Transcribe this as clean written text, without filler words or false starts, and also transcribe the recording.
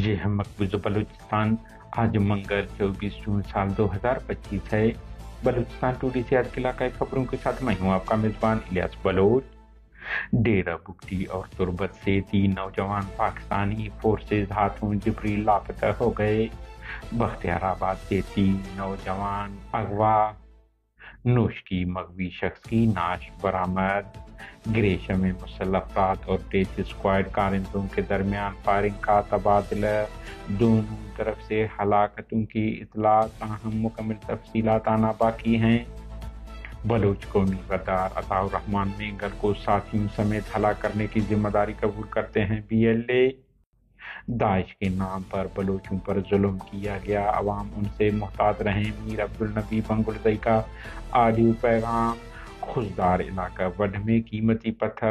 یہ ہے مقبوضہ بلوچستان۔ آج منگل 24 جون سال 2025 ہے۔ بلوچستان ٹوڈے سے آج کے علاقائی خبروں کے ساتھ میں ہوں آپ کا میزبان الیاس بلوچ۔ ڈیرہ بگٹی اور تربت سے 3 نوجوان پاکستانی فورسز ہاتھوں جبری لاپتہ ہو گئے۔ بختیار آباد سے 3 نوجوان اغوا۔ نوشکی مغوی شخص کی نعش برآمد۔ گریشم میں مسلح افراد اور ڈیتھ اسکواڈ کارندوں کے درمیان فائرنگ کا تبادلہ۔ دونوں طرف سے ہلاکتوں کی اطلاع، تاہم مکمل تفصیلات آنا باقی ہیں۔ بلوچ قومی غدار عطاء الرحمان مینگل کو ساتھیوں سمیت ہلاک کرنے کی ذمہ داری قبول کرتے ہیں PLA۔ داعش کے نام پر بلوچوں پر ظلم کیا گیا، عوام ان سے محتاط رہیں۔ میر عبدالنبی بنگلزئی کا آڈیو پیغام۔ خضدار علاقہ وڈھ میں قیمتی پتھر